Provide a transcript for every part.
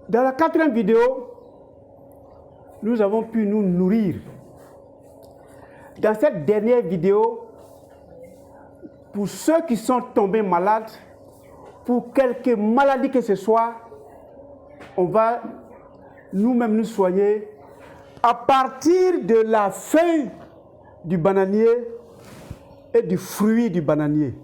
Dans la 4e vidéo, nous avons pu nous nourrir. Dans cette dernière vidéo, pour ceux qui sont tombés malades, pour quelque maladie que ce soit, on va nous-mêmes nous soigner à partir de la feuille du bananier et du fruit du bananier.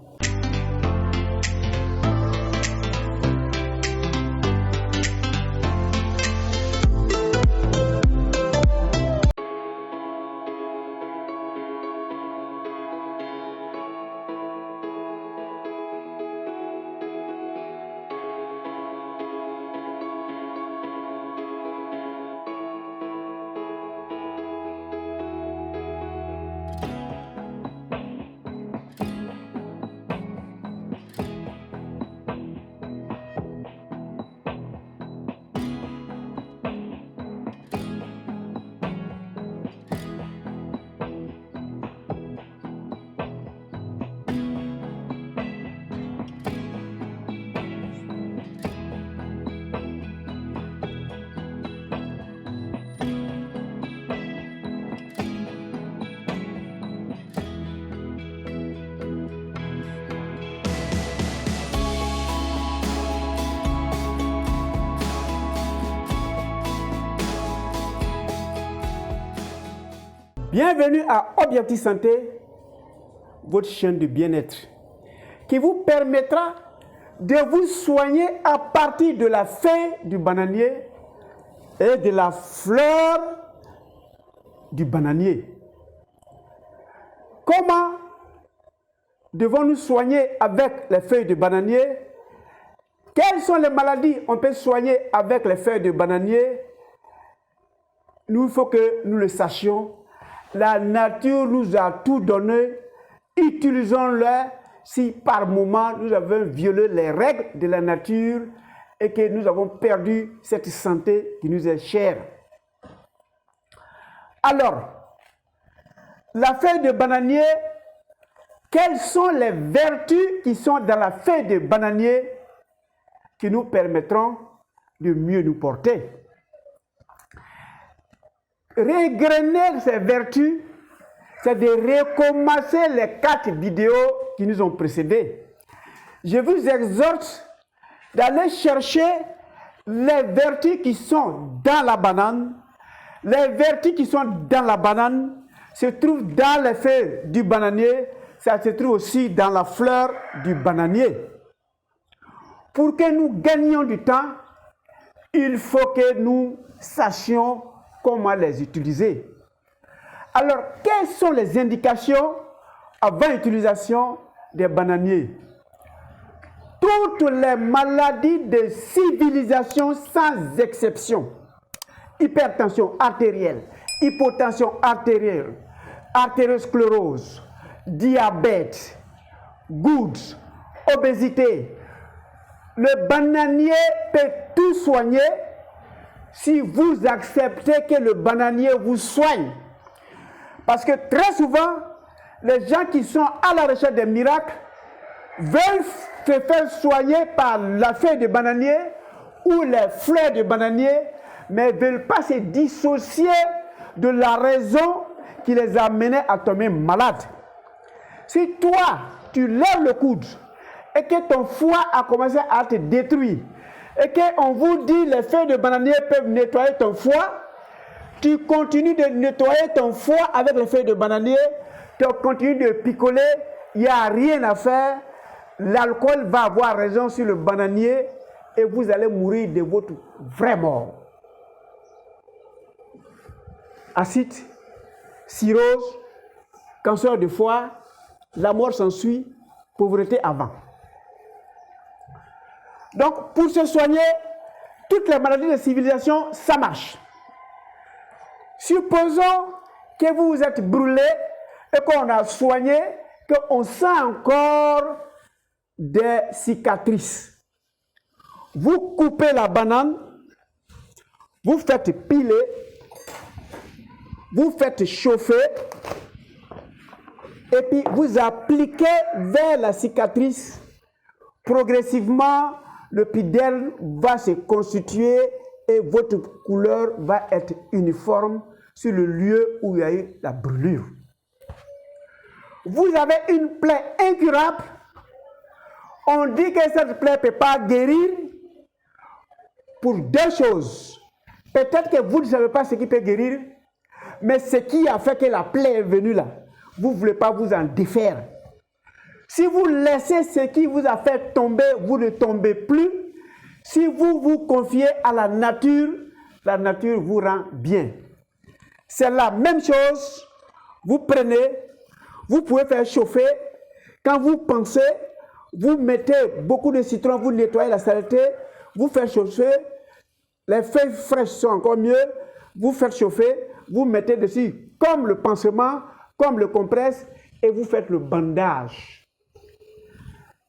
Bienvenue à Objectif Santé, votre chaîne de bien-être, qui vous permettra de vous soigner à partir de la feuille du bananier et de la fleur du bananier. Comment devons-nous soigner avec les feuilles de bananier? Quelles sont les maladies qu'on peut soigner avec les feuilles de bananier? Il faut que nous le sachions. La nature nous a tout donné, utilisons-le si par moment nous avons violé les règles de la nature et que nous avons perdu cette santé qui nous est chère. Alors, la feuille de bananier, quelles sont les vertus qui sont dans la feuille de bananier qui nous permettront de mieux nous porter? Régrener ces vertus, c'est de recommencer les 4 vidéos qui nous ont précédés. Je vous exhorte d'aller chercher les vertus qui sont dans la banane. Les vertus qui sont dans la banane se trouvent dans les feuilles du bananier, ça se trouve aussi dans la fleur du bananier. Pour que nous gagnions du temps, il faut que nous sachions comment les utiliser. Alors, quelles sont les indications avant l'utilisation des bananiers? Toutes les maladies de civilisation sans exception, hypertension artérielle, hypotension artérielle, artériosclérose, diabète, gouttes, obésité, le bananier peut tout soigner si vous acceptez que le bananier vous soigne. Parce que très souvent, les gens qui sont à la recherche des miracles veulent se faire soigner par la feuille de bananier ou les fleurs de bananier, mais ne veulent pas se dissocier de la raison qui les a menés à tomber malades. Si toi, tu lèves le coude et que ton foie a commencé à te détruire, et qu'on vous dit les feuilles de bananier peuvent nettoyer ton foie, tu continues de nettoyer ton foie avec les feuilles de bananier, tu continues de picoler, il n'y a rien à faire, l'alcool va avoir raison sur le bananier et vous allez mourir de votre vraie mort. Acide, cirrhose, cancer de foie, la mort s'ensuit, pauvreté avant. Donc, pour se soigner, toutes les maladies de civilisation, ça marche. Supposons que vous vous êtes brûlé et qu'on a soigné, qu'on sent encore des cicatrices. Vous coupez la banane, vous faites piler, vous faites chauffer, et puis vous appliquez vers la cicatrice progressivement. L'épiderme va se constituer et votre couleur va être uniforme sur le lieu où il y a eu la brûlure. Vous avez une plaie incurable. On dit que cette plaie ne peut pas guérir pour deux choses. Peut-être que vous ne savez pas ce qui peut guérir, mais ce qui a fait que la plaie est venue là, vous ne voulez pas vous en défaire. Si vous laissez ce qui vous a fait tomber, vous ne tombez plus. Si vous vous confiez à la nature vous rend bien. C'est la même chose. Vous prenez, vous pouvez faire chauffer. Quand vous pensez, vous mettez beaucoup de citron, vous nettoyez la saleté, vous faites chauffer. Les feuilles fraîches sont encore mieux. Vous faites chauffer, vous mettez dessus comme le pansement, comme le compresse, et vous faites le bandage.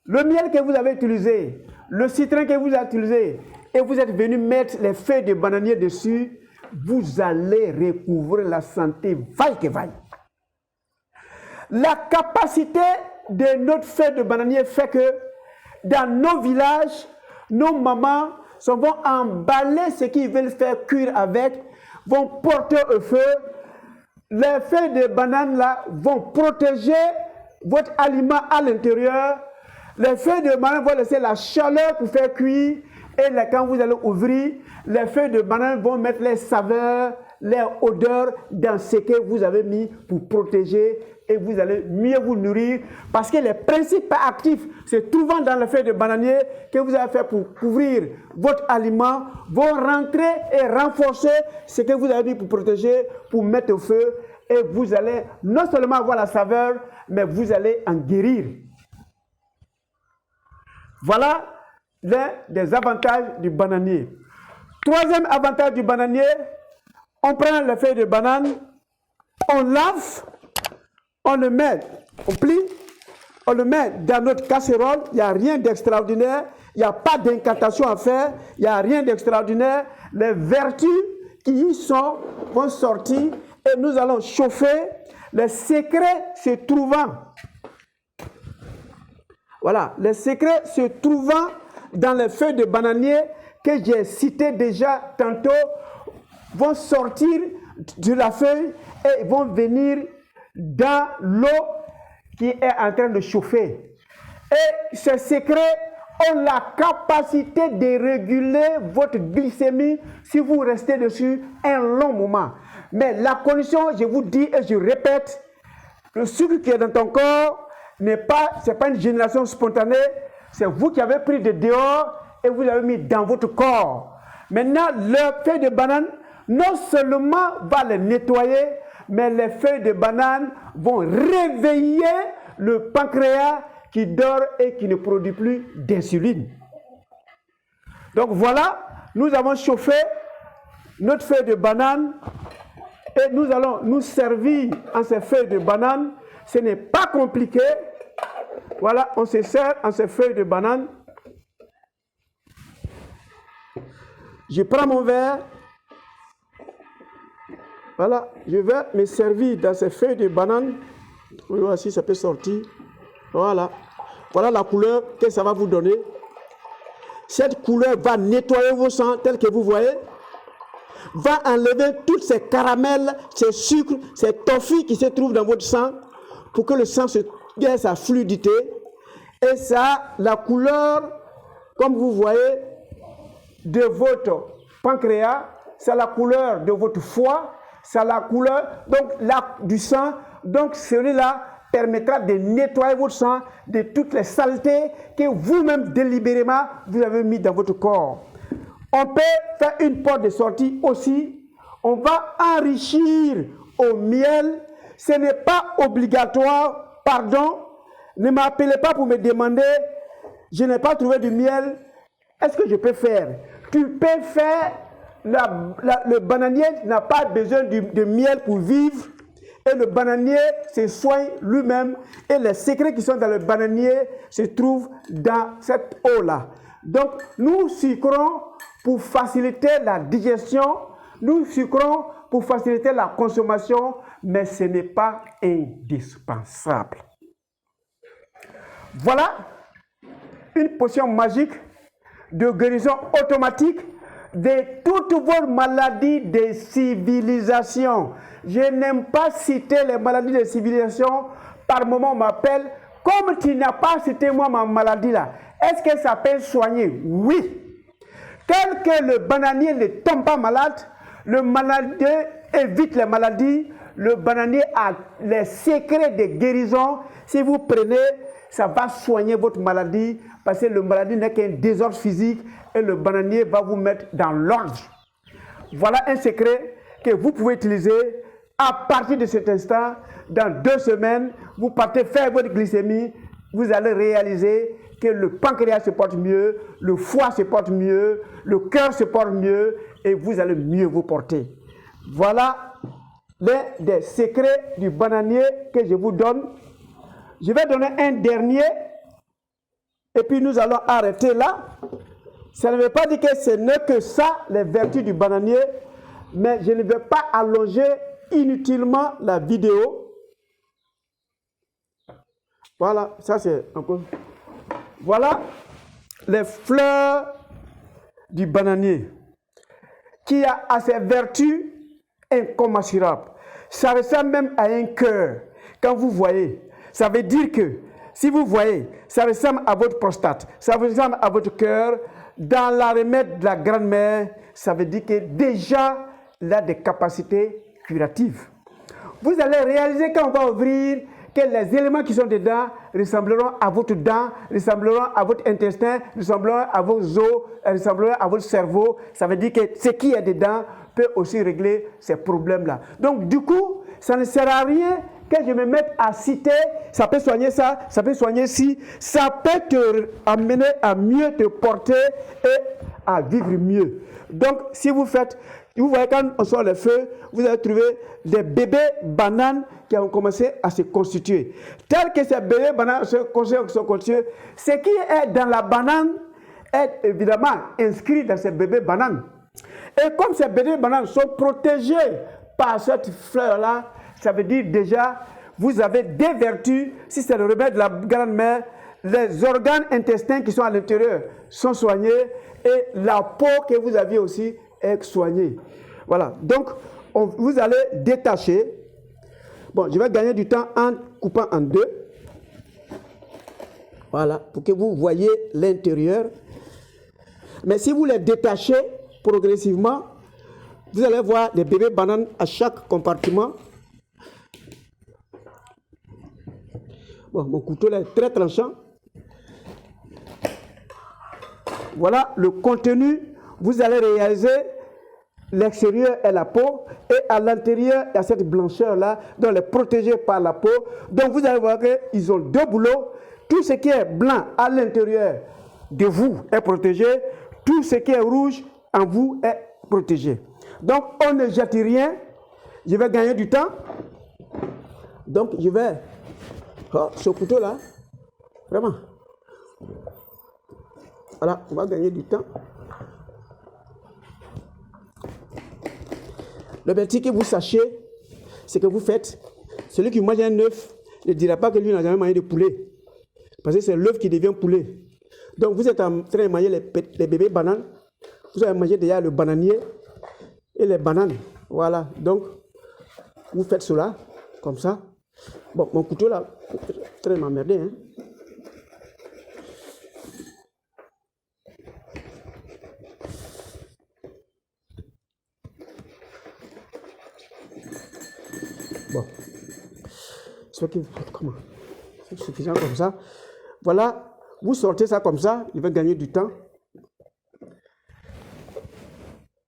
Le miel que vous avez utilisé, le citron que vous avez utilisé, et vous êtes venu mettre les feuilles de bananier dessus, vous allez recouvrir la santé, vaille que vaille. La capacité de notre feuille de bananier fait que dans nos villages, nos mamans vont emballer ce qu'ils veulent faire cuire avec, vont porter au feu. Les feuilles de banane là vont protéger votre aliment à l'intérieur. Les feuilles de banane vont laisser la chaleur pour faire cuire. Et là, quand vous allez ouvrir, les feuilles de banane vont mettre les saveurs, les odeurs dans ce que vous avez mis pour protéger et vous allez mieux vous nourrir. Parce que les principes actifs se trouvant dans les feuilles de bananier que vous avez fait pour couvrir votre aliment vont rentrer et renforcer ce que vous avez mis pour protéger, pour mettre au feu. Et vous allez non seulement avoir la saveur, mais vous allez en guérir. Voilà l'un des avantages du bananier. Troisième avantage du bananier, on prend les feuilles de banane, on lave, on le met, on plie, on le met dans notre casserole, il n'y a rien d'extraordinaire, il n'y a pas d'incantation à faire, il n'y a rien d'extraordinaire. Les vertus qui y sont vont sortir et nous allons chauffer les secrets se trouvant. Voilà, les secrets se trouvant dans les feuilles de bananier que j'ai citées déjà tantôt vont sortir de la feuille et vont venir dans l'eau qui est en train de chauffer. Et ces secrets ont la capacité de réguler votre glycémie si vous restez dessus un long moment. Mais la condition, je vous dis et je répète, le sucre qui est dans ton corps, c'est pas une génération spontanée, c'est vous qui avez pris de dehors et vous l'avez mis dans votre corps. Maintenant, le feuille de banane, non seulement va les nettoyer, mais les feuilles de banane vont réveiller le pancréas qui dort et qui ne produit plus d'insuline. Donc voilà, nous avons chauffé notre feuille de banane et nous allons nous servir en ces feuilles de banane. Ce n'est pas compliqué. Voilà, on se sert en ces feuilles de banane. Je prends mon verre. Voilà, je vais me servir dans ces feuilles de banane. Voilà, si ça peut sortir. Voilà. Voilà la couleur que ça va vous donner. Cette couleur va nettoyer vos sangs tels que vous voyez. Va enlever tous ces caramels, ces sucres, ces toffees qui se trouvent dans votre sang pour que le sang gagne sa fluidité. Et ça, la couleur, comme vous voyez, de votre pancréas, c'est la couleur de votre foie, c'est la couleur du sang. Donc celui-là permettra de nettoyer votre sang de toutes les saletés que vous-même délibérément vous avez mis dans votre corps. On peut faire une porte de sortie aussi. On va enrichir au miel. Ce n'est pas obligatoire, pardon. Ne m'appelez pas pour me demander, je n'ai pas trouvé du miel. Est-ce que je peux faire? Tu peux faire, le bananier n'a pas besoin de miel pour vivre. Et le bananier se soigne lui-même. Et les secrets qui sont dans le bananier se trouvent dans cette eau-là. Donc, nous sucrons pour faciliter la digestion. Nous sucrons pour faciliter la consommation. Mais ce n'est pas indispensable. Voilà une potion magique de guérison automatique de toutes vos maladies des civilisations. Je n'aime pas citer les maladies des civilisations. Par moment, on m'appelle, comme tu n'as pas cité moi ma maladie là, est-ce que ça peut soigner? Oui. Tel que le bananier ne tombe pas malade, le bananier évite les maladies, le bananier a les secrets de guérison. Si vous prenez, ça va soigner votre maladie, parce que le maladie n'est qu'un désordre physique et le bananier va vous mettre dans l'ordre. Voilà un secret que vous pouvez utiliser à partir de cet instant. Dans 2 semaines, vous partez faire votre glycémie, vous allez réaliser que le pancréas se porte mieux, le foie se porte mieux, le cœur se porte mieux et vous allez mieux vous porter. Voilà l'un des secrets du bananier que je vous donne. Je vais donner un dernier et puis nous allons arrêter là. Ça ne veut pas dire que ce n'est que ça, les vertus du bananier, mais je ne vais pas allonger inutilement la vidéo. Voilà, ça c'est un peu. Voilà les fleurs du bananier qui a ses vertus incommensurables. Ça ressemble même à un cœur. Quand vous voyez, ça veut dire que si vous voyez, ça ressemble à votre prostate, ça ressemble à votre cœur. Dans la remède de la grand-mère, ça veut dire que déjà, il a des capacités curatives. Vous allez réaliser quand on va ouvrir que les éléments qui sont dedans ressembleront à votre dent, ressembleront à votre intestin, ressembleront à vos os, ressembleront à votre cerveau. Ça veut dire que ce qui est dedans peut aussi régler ces problèmes-là. Donc, du coup, ça ne sert à rien que je me mette à citer, ça peut soigner ça, ça peut soigner ci, ça peut te amener à mieux te porter et à vivre mieux. Donc, si vous faites, vous voyez quand on sort les feux, vous allez trouver des bébés bananes qui ont commencé à se constituer. Tel que ces bébés bananes se constituent, ce qui est dans la banane est évidemment inscrit dans ces bébés bananes. Et comme ces bébés bananes sont protégés par cette fleur-là, ça veut dire déjà, vous avez des vertus. Si c'est le remède de la grand-mère, les organes intestins qui sont à l'intérieur sont soignés et la peau que vous aviez aussi est soignée. Voilà. Donc, vous allez détacher. Bon, je vais gagner du temps en coupant en 2. Voilà, pour que vous voyez l'intérieur. Mais si vous les détachez progressivement, vous allez voir les bébés bananes à chaque compartiment. Bon, mon couteau là est très tranchant. Voilà le contenu. Vous allez réaliser l'extérieur est la peau et à l'intérieur il y a cette blancheur là, donc elle est protégée par la peau. Donc vous allez voir qu'ils ont 2 boulots. Tout ce qui est blanc à l'intérieur de vous est protégé. Tout ce qui est rouge en vous est protégé. Donc on ne jette rien. Je vais gagner du temps. Donc je vais... Oh, ce couteau là, vraiment. Voilà, on va gagner du temps. Le petit que vous sachez, c'est que vous faites, celui qui mange un œuf ne dira pas que lui n'a jamais mangé de poulet. Parce que c'est l'œuf qui devient poulet. Donc vous êtes en train de manger les bébés bananes. Vous avez mangé déjà le bananier et les bananes. Voilà, donc vous faites cela, comme ça. Bon, mon couteau là, très m'emmerdé, hein. Bon. Comment? C'est suffisant comme ça. Voilà, vous sortez ça comme ça, il va gagner du temps.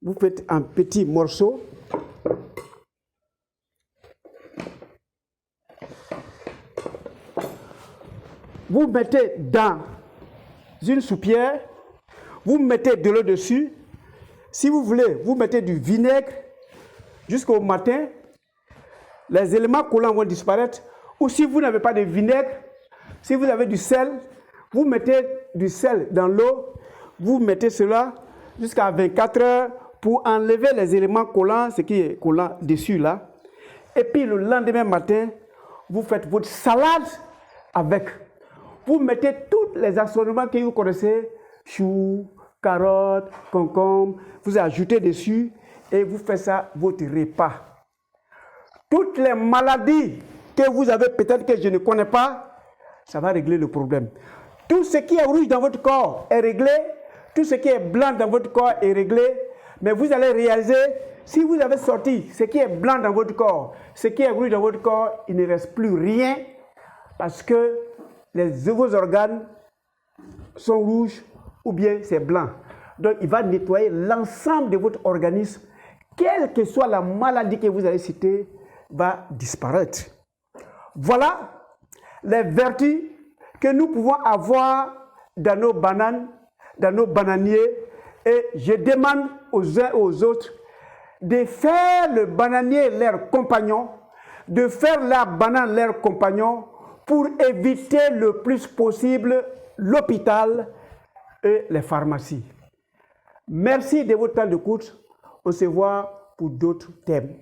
Vous faites un petit morceau. Vous mettez dans une soupière, vous mettez de l'eau dessus. Si vous voulez, vous mettez du vinaigre jusqu'au matin. Les éléments collants vont disparaître. Ou si vous n'avez pas de vinaigre, si vous avez du sel, vous mettez du sel dans l'eau. Vous mettez cela jusqu'à 24 heures pour enlever les éléments collants, ce qui est collant dessus là. Et puis le lendemain matin, vous faites votre salade avec. Vous mettez tous les assaisonnements que vous connaissez, choux, carottes, concombres, vous ajoutez dessus et vous faites ça votre repas. Toutes les maladies que vous avez peut-être que je ne connais pas, ça va régler le problème. Tout ce qui est rouge dans votre corps est réglé, tout ce qui est blanc dans votre corps est réglé, mais vous allez réaliser, si vous avez sorti ce qui est blanc dans votre corps, ce qui est rouge dans votre corps, il ne reste plus rien parce que vos organes sont rouges ou bien c'est blanc. Donc il va nettoyer l'ensemble de votre organisme, quelle que soit la maladie que vous allez citer, va disparaître. Voilà les vertus que nous pouvons avoir dans nos bananes, dans nos bananiers, et je demande aux uns et aux autres de faire le bananier leur compagnon, de faire la banane leur compagnon pour éviter le plus possible l'hôpital et les pharmacies. Merci de votre temps d'écoute. On se voit pour d'autres thèmes.